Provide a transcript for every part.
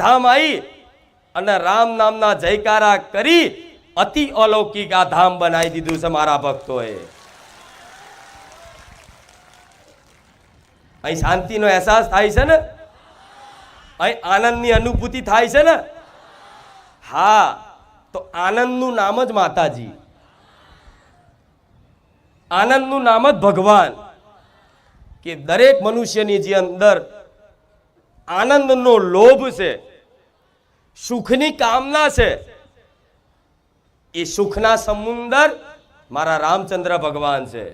ધામ આવી અને રામ નામના જયકારા કરી અતિ અલૌકિક આ ધામ બનાવી દીધું છે મારા ભક્તોએ. અહીં શાંતિનો અહેસાસ થાય છે ને, અહીં આનંદની અનુભૂતિ થાય છે ને. હા, તો આનંદનું નામ જ માતાજી, આનંદનું નામ જ ભગવાન. કે દરેક મનુષ્યની જે અંદર આનંદનો લોભ છે, સુખની કામના છે, એ સુખના સમુંદર મારા રામચંદ્ર ભગવાન છે.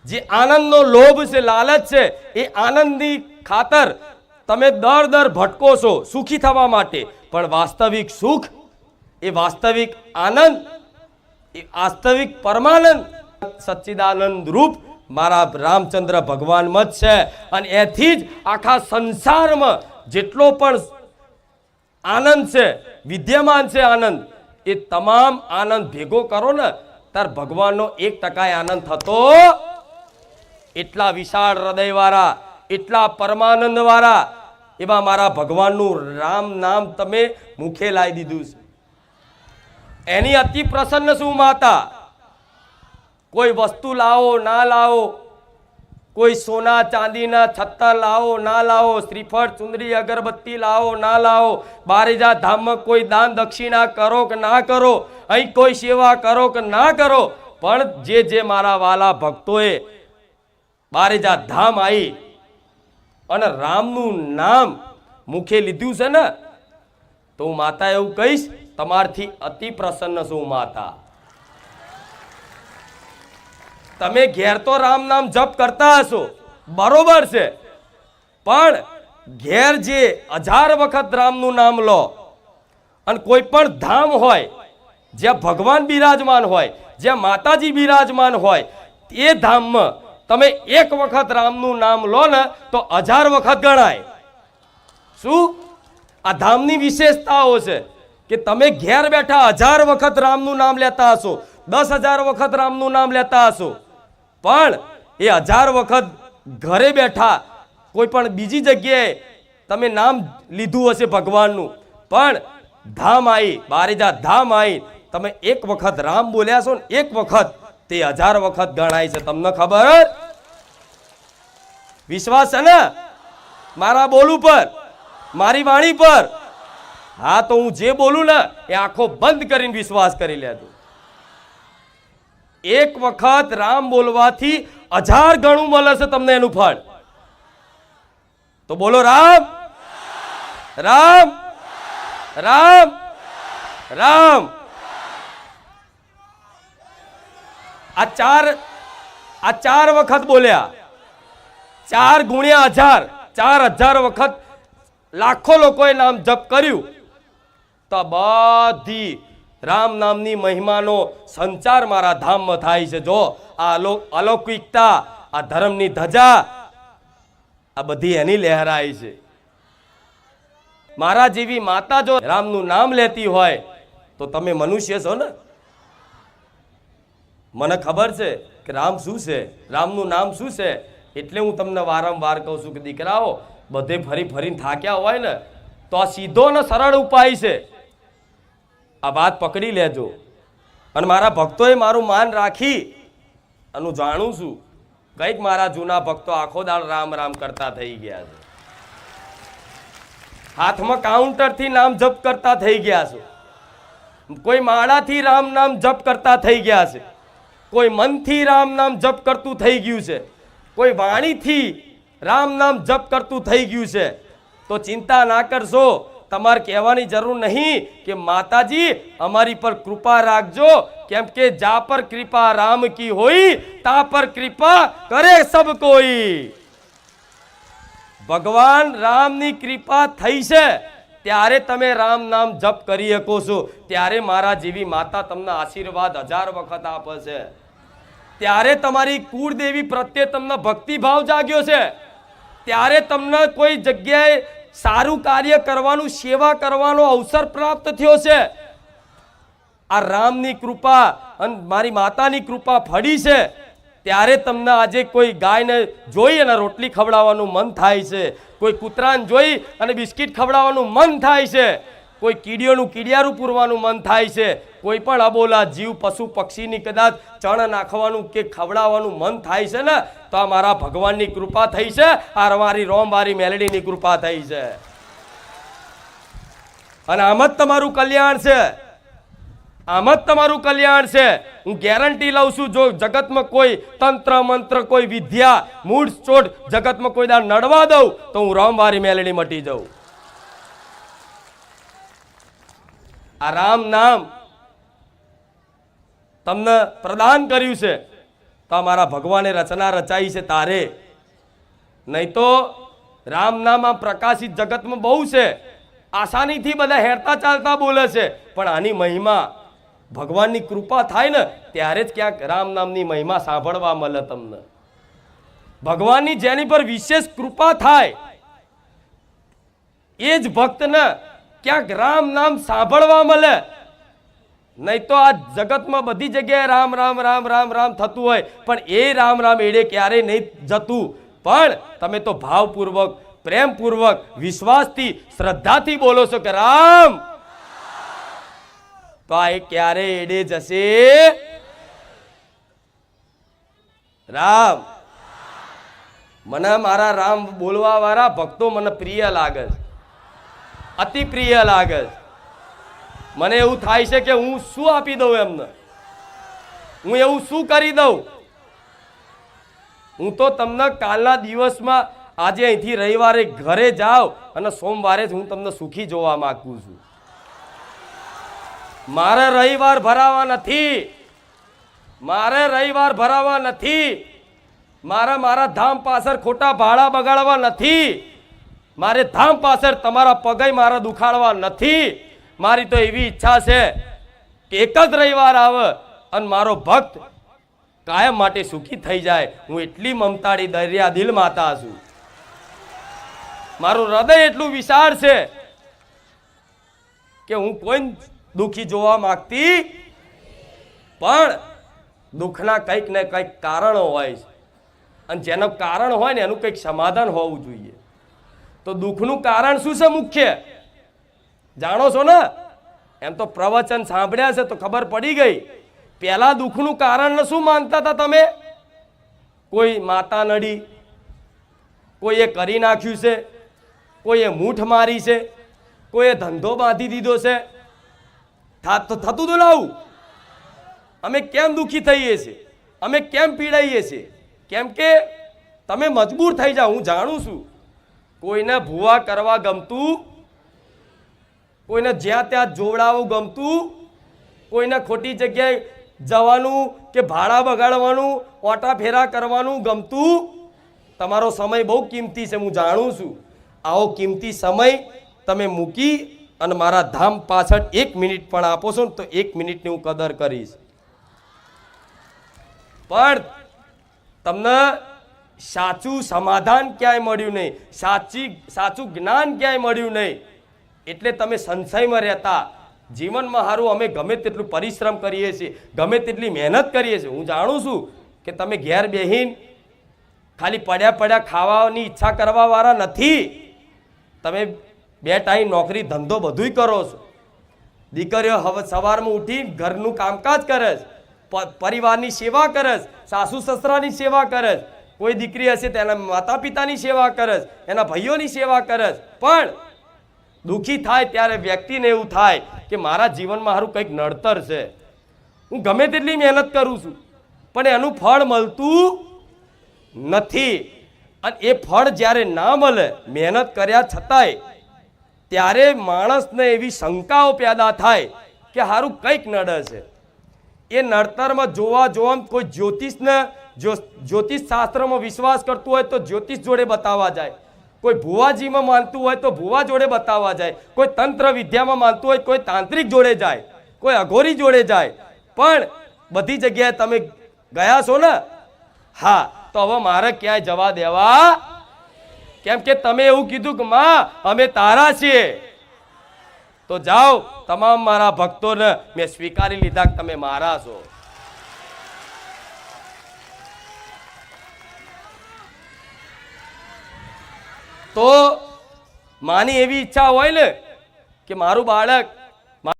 જે આનંદનો લોભ છે, લાલચ છે, એ આનંદની ખાતર તમે દર ભટકો છો સુખી થવા માટે, પણ વાસ્તવિક સુખ, એ વાસ્તવિક આનંદ, એ વાસ્તવિક પરમાનંદ સચ્ચિદાનંદ રૂપ મારા રામચંદ્ર ભગવાનમાં જ છે. અને એથી જ આખા સંસારમાં જેટલો પણ આનંદ છે, વિદ્યમાન છે આનંદ, એ તમામ આનંદ ભેગો કરો ને તાર ભગવાનનો 1% આનંદ થતો. એટલા વિશાળ હૃદય વાળા, એટલા પરમાનંદ વાળા એવા મારા ભગવાનનું રામ નામ તમે મુખે લાવી દીધું છે. એની અતિ પ્રસન્ન શું માતા. કોઈ વસ્તુ લાવો ના લાવો, કોઈ સોના ચાંદીના છત્તર લાવો ના લાવો, શ્રીફળ ચુંદડી અગરબત્તી લાવો ના લાવો, બારેજા ધામમાં કોઈ દાન દક્ષિણા કરો કે ના કરો, અહીં કોઈ સેવા કરો કે ના કરો, પણ જે મારા વાલા ભક્તોએ બારેજા ધામ આવી અને રામનું નામ મુખે લીધું છે ને, તો હું માતા એવું કહીશ, તમારથી અતિ પ્રસન્ન છું માતા. તમે ઘેર તો રામ નામ જપ કરતા હશો, બરોબર છે, પણ ઘેર જે 1000 વખત રામનું નામ લો અને કોઈ પણ ધામ હોય જ્યાં ભગવાન બિરાજમાન હોય, જ્યાં માતાજી બિરાજમાન હોય, એ ધામમાં તમે 1 વખત રામનું નામ લો ને તો 1000 વખત ગણાય. શું આ ધામની વિશેષતાઓ છે કે તમે ઘેર બેઠા 1000 વખત રામનું નામ લેતા હશો, 10,000 વખત રામનું નામ લેતા હશો, પણ એ 1000 વખત ઘરે બેઠા કોઈ પણ બીજી જગ્યાએ તમે નામ લીધું હશે ભગવાનનું, પણ ધામ આવી, બારેજા ધામ આવી, તમે 1 વખત રામ બોલ્યા છો ને 1 વખત તે 1000 વખત ગણાય છે. તમને ખબર? વિશ્વાસ છે ને મારા બોલું પર, મારી વાણી પર? હા, તો હું જે બોલું ને એ આંખો બંધ કરીને વિશ્વાસ કરી લેજો. 1 વખત રામ બોલવાથી 1000 ગણું મળે છે તમને એનું ફળ. તો બોલો રામ રામ રામ રામ. આ ચાર વખત બોલ્યા, 4 ગુણ્યા 1000, 4000 વખત લાખો લોકોએ નામ જપ કર્યું, તો બધી રામ નામની મહિમાનો સંચાર મારા ધામમાં થાય છે. જો આ અલૌકિકતા, આ ધર્મની ધજા, આ બધી એની લહેરાઈ છે. મારા જેવી માતા જો રામનું નામ લેતી હોય તો તમે મનુષ્ય છો ને. મને ખબર છે કે રામ શું છે, રામનું નામ શું છે, એટલે હું તમને વારંવાર કહું છું કે દીકરાઓ, બધે ફરીને થાક્યા હોય ને તો આ સીધો ને સરળ ઉપાય છે. આ વાત પકડી લેજો. અને મારા ભક્તોએ મારું માન રાખી અને હું જાણું છું કંઈક મારા જૂના ભક્તો આખો દાળ રામ રામ કરતા થઈ ગયા છે. હાથમાં કાઉન્ટરથી નામ જપ કરતા થઈ ગયા છે, કોઈ માળાથી રામ નામ જપ કરતા થઈ ગયા છે, કોઈ મનથી રામ નામ જપ કરતું થઈ ગયું છે, કોઈ વાણીથી રામ નામ જપ કરતું થઈ ગયું છે. તો ચિંતા ના કરશો, તમારે કહેવાની જરૂર નહીં કે માતાજી અમારી પર કૃપા રાખજો, કેમ કે જા પર કૃપા રામ કી હોઈ તા પર કૃપા કરે સબ કોઈ. ભગવાન રામની કૃપા થઈ છે ત્યારે તમે રામ નામ જપ કરી શકો છો, ત્યારે મારા જેવી માતા તમને આશીર્વાદ 1000 વખત આપે છે, ત્યારે તમારી કુળદેવી પ્રત્યે તમને ભક્તિભાવ જાગ્યો છે, ત્યારે તમને કોઈ જગ્યાએ સારું કાર્ય કરવાનું, સેવા કરવાનો અવસર પ્રાપ્ત થયો છે. આ રામની કૃપા અને મારી માતાની કૃપા ફળી છે, ત્યારે તમને આજે કોઈ ગાયને જોઈ અને રોટલી ખવડાવવાનું મન થાય છે, કોઈ કૂતરાને જોઈ અને બિસ્કિટ ખવડાવવાનું મન થાય છે, કોઈ કીડીઓનું કીડિયારું પૂરવાનું મન થાય છે, કોઈ પણ અબોલા જીવ પશુ પક્ષીની કદાચ ચણ નાખવાનું કે ખવડાવવાનું મન થાય છે ને, તો આ મારા ભગવાનની કૃપા થઈ છે, આ મારી રોમવારી મેલડીની કૃપા થઈ છે. અને આમ જ તમારું કલ્યાણ છે, આમ જ તમારું કલ્યાણ છે. હું ગેરંટી લઉં છું, જો જગતમાં કોઈ તંત્ર મંત્ર કોઈ વિદ્યા મૂળ ચોટ જગતમાં કોઈ દાર નડવા દઉં તો હું રામવારી મેલડી મટી જાઉં. આ રામ નામ તમને પ્રદાન કર્યું છે તો અમારા ભગવાને રચના રચાઈ છે તારે. નહીં તો રામ નામ આ પ્રકાશિત જગતમાં બહુ છે, આસાનીથી બધા હેરતા ચાલતા બોલે છે, પણ આની મહિમા ભગવાનની કૃપા થાય ને ત્યારે જ ક્યાંક રામ નામની મહિમા સાંભળવા મળે તમને. ભગવાનની જેની પર વિશેષ કૃપા થાય એ જ ભક્તને ક્યાંક રામ નામ સાંભળવા મળે. નહીં તો આ જગતમાં બધી જગ્યાએ રામ રામ રામ રામ રામ થતું હોય, પણ એ રામ રામ એડે ક્યારેય નહીં જતું. પણ તમે તો ભાવપૂર્વક પ્રેમપૂર્વક વિશ્વાસથી શ્રદ્ધાથી બોલો છો કે રામ, તો આ એ ક્યારે એડે જશે. રામ મને મારા રામ બોલવા વાળા ભક્તો મને પ્રિય લાગે છે, અતિ પ્રિય લાગે છે. મને એવું થાય છે કે હું શું આપી દઉં એમને, હું એવું શું કરી દઉં. હું તો તમને કાલના દિવસમાં આજે અહીંથી રવિવારે ઘરે જાઓ અને સોમવારે જ હું તમને સુખી જોવા માંગુ છું. મારે રવિવાર ભરાવા નથી, મારે રવિવાર ભરાવા નથી, મારે મારા ધામ પાછળ ખોટા ભાડા બગાડવા નથી, મારે ધામ પાછળ તમારા પગે મારા દુખાડવા નથી. મારી તો એવી ઈચ્છા છે કે એક જ રવિવાર આવે અને મારો ભક્ત કાયમ માટે સુખી થઈ જાય. હું એટલી મમતાળી દરિયા દિલ માતા છું, મારું હૃદય એટલું વિશાળ છે કે હું કોઈ દુખી જોવા માંગતી, પણ દુઃખના કંઈક ને કંઈક કારણો હોય છે, અને જેનું કારણ હોય ને એનું કંઈક સમાધાન હોવું જોઈએ. તો દુઃખનું કારણ શું છે મુખ્ય જાણો છો ને? એમ તો પ્રવચન સાંભળ્યા છે તો ખબર પડી ગઈ. પહેલા દુઃખનું કારણ શું માનતા હતા તમે? કોઈ માતા નડી, કોઈએ કરી નાખ્યું છે, કોઈએ મૂઠ મારી છે, કોઈએ ધંધો બાંધી દીધો છે. થતું તો લાવું. અમે કેમ દુઃખી થઈએ છીએ, અમે કેમ પીડાઈએ છીએ? કેમ કે તમે મજબૂર થઈ જાઓ. હું જાણું છું કોઈને ભૂવા કરવા ગમતું, કોઈને જ્યાં ત્યાં જોવડાવવું ગમતું, કોઈને ખોટી જગ્યાએ જવાનું કે ભાડા બગાડવાનું ઓટા ફેરા કરવાનું ગમતું. તમારો સમય બહુ કિંમતી છે, હું જાણું છું. આવો કિંમતી સમય તમે મૂકી અને મારા ધામ પાછળ 1 મિનિટ પણ આપો છો ને તો 1 મિનિટની હું કદર કરીશ. પણ તમને સાચું સમાધાન ક્યાંય મળ્યું નહીં, સાચું જ્ઞાન ક્યાંય મળ્યું નહીં, એટલે તમે સંશયમાં રહેતા. જીવનમાં સારું અમે ગમે તેટલું પરિશ્રમ કરીએ છીએ, ગમે તેટલી મહેનત કરીએ છીએ. હું જાણું છું કે તમે ઘેર બેહીન ખાલી પડ્યા ખાવાની ઈચ્છા કરવા વાળા નથી. તમે 2 ટાઈમ નોકરી ધંધો બધુંય કરો છો. દીકરીઓ હવે સવારમાં ઉઠી ઘરનું કામકાજ કરે છે, પરિવારની સેવા કરે છે, સાસુ સસરાની સેવા કરે છે. કોઈ દીકરી હશે તો એના માતા પિતાની સેવા કરે છે, એના ભાઈઓની સેવા કરે છે. પણ દુઃખી થાય ત્યારે વ્યક્તિને એવું થાય કે મારા જીવનમાં મારું કંઈક નડતર છે. હું ગમે તેટલી મહેનત કરું છું પણ એનું ફળ મળતું નથી. અને એ ફળ જ્યારે ના મળે મહેનત કર્યા છતાંય, ત્યારે માણસને એવી શંકાઓ પેદા થાય કે સારું કંઈક નડે છે. એ નડતરમાં જોવા કોઈ જ્યોતિષ શાસ્ત્રમાં વિશ્વાસ કરતું હોય તો જ્યોતિષ જોડે બતાવવા જાય, કોઈ ભુવાજીમાં માનતું હોય તો ભુવા જોડે બતાવવા જાય, કોઈ તંત્ર વિદ્યામાં માનતું હોય કોઈ તાંત્રિક જોડે જાય, કોઈ અઘોરી જોડે જાય. પણ બધી જગ્યાએ તમે ગયા છો ને? હા, તો હવે મારે ક્યાંય જવા દેવા, કેમ કે તમે એવું કીધું કે માં અમે તારા છીએ. તો જાઓ, તમામ મારા ભક્તોને મેં સ્વીકારી લીધા કે તમે મારા છો. તો માની એવી ઈચ્છા હોય ને કે મારું બાળક